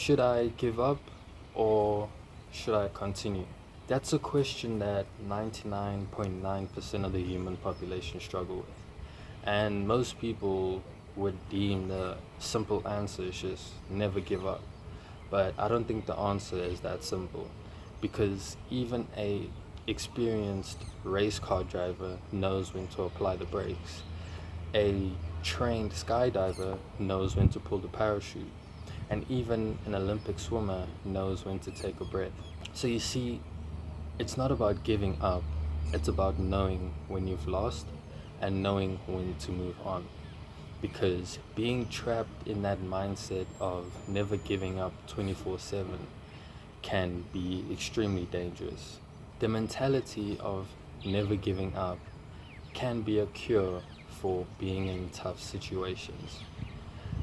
Should I give up or should I continue? That's a question that 99.9% of the human population struggle with. And most people would deem the simple answer is just never give up. But I don't think the answer is that simple because even a experienced race car driver knows when to apply the brakes. A trained skydiver knows when to pull the parachute. And even an Olympic swimmer knows when to take a breath. So you see, it's not about giving up, it's about knowing when you've lost and knowing when to move on. Because being trapped in that mindset of never giving up 24/7 can be extremely dangerous. The mentality of never giving up can be a cure for being in tough situations,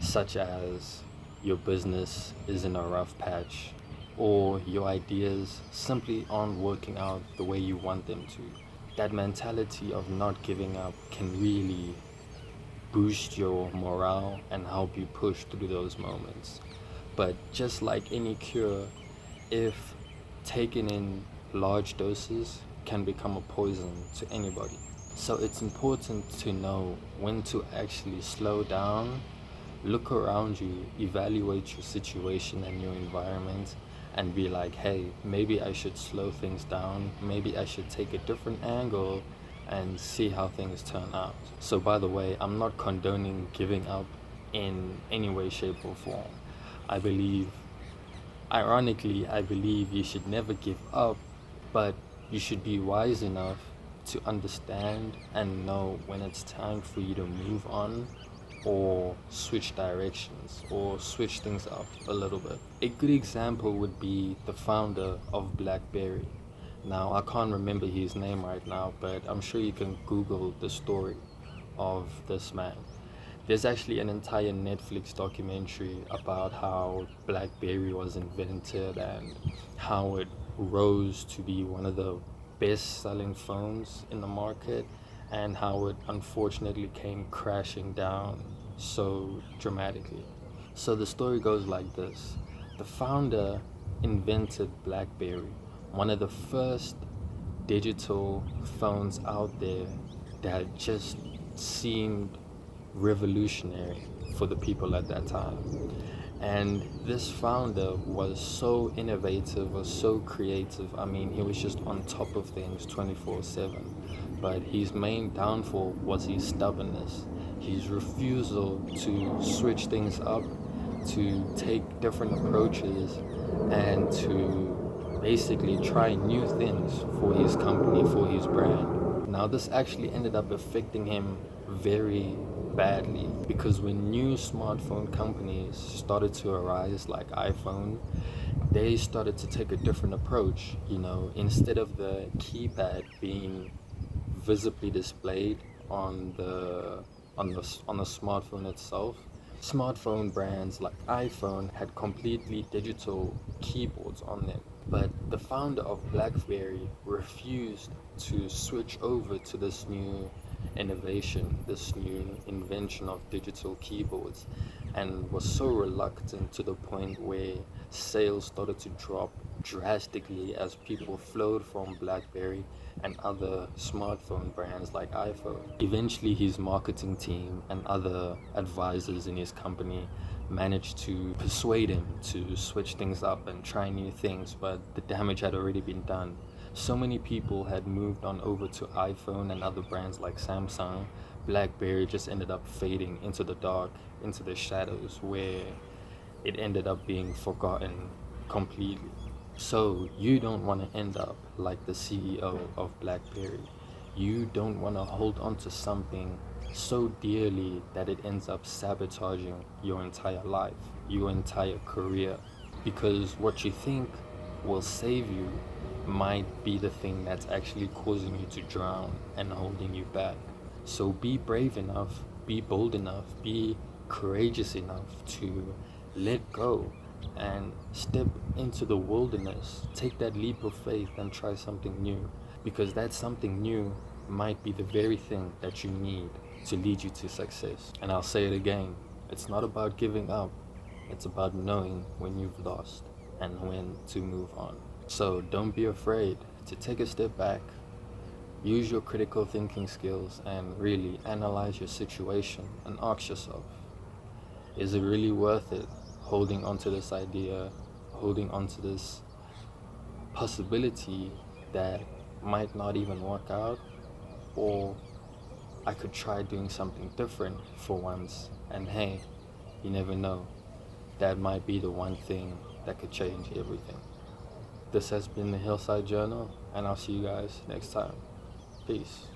such as your business is in a rough patch or your ideas simply aren't working out the way you want them to. That mentality of not giving up can really boost your morale and help you push through those moments. But just like any cure, if taken in large doses, can become a poison to anybody. So it's important to know when to actually slow down, look around you, evaluate your situation and your environment, and be like, hey, maybe I should slow things down, maybe I should take a different angle and see how things turn out. So, by the way, I'm not condoning giving up in any way, shape, or form. I believe, ironically, I believe you should never give up, but you should be wise enough to understand and know when it's time for you to move on or switch directions or switch things up a little bit. A good example would be the founder of BlackBerry. Now, I can't remember his name right now, but I'm sure you can Google the story of this man. There's actually an entire Netflix documentary about how BlackBerry was invented and how it rose to be one of the best selling phones in the market and how it unfortunately came crashing down so dramatically. So the story goes like this. The founder invented BlackBerry, one of the first digital phones out there that just seemed revolutionary for the people at that time. And this founder was so innovative, was so creative. I mean, he was just on top of things 24/7. But his main downfall was his stubbornness, his refusal to switch things up, to take different approaches, and to basically try new things for his company, for his brand. Now, this actually ended up affecting him very badly because when new smartphone companies started to arise, like iPhone, they started to take a different approach. Instead of the keypad being visibly displayed on the smartphone itself, smartphone brands like iPhone had completely digital keyboards on them. But the founder of BlackBerry refused to switch over to this new innovation, this new invention of digital keyboards, and was so reluctant to the point where sales started to drop drastically as people flowed from BlackBerry and other smartphone brands like iPhone. Eventually, his marketing team and other advisors in his company managed to persuade him to switch things up and try new things, but the damage had already been done. So many people had moved on over to iPhone and other brands like Samsung. BlackBerry just ended up fading into the dark, into the shadows, where it ended up being forgotten completely. So you don't want to end up like the CEO of BlackBerry. You don't want to hold on to something so dearly that it ends up sabotaging your entire life, your entire career. Because what you think will save you might be the thing that's actually causing you to drown and holding you back. So be brave enough, be bold enough, be courageous enough to let go and step into the wilderness. Take that leap of faith and try something new, because that something new might be the very thing that you need to lead you to success. And I'll say it again, it's not about giving up, It's about knowing when you've lost and when to move on. So don't be afraid to take a step back, use your critical thinking skills, and really analyze your situation and ask yourself, is it really worth it holding on to this idea, holding on to this possibility that might not even work out? Or I could try doing something different for once, and hey, you never know, that might be the one thing that could change everything. This has been the Hillside Journal, and I'll see you guys next time. Peace.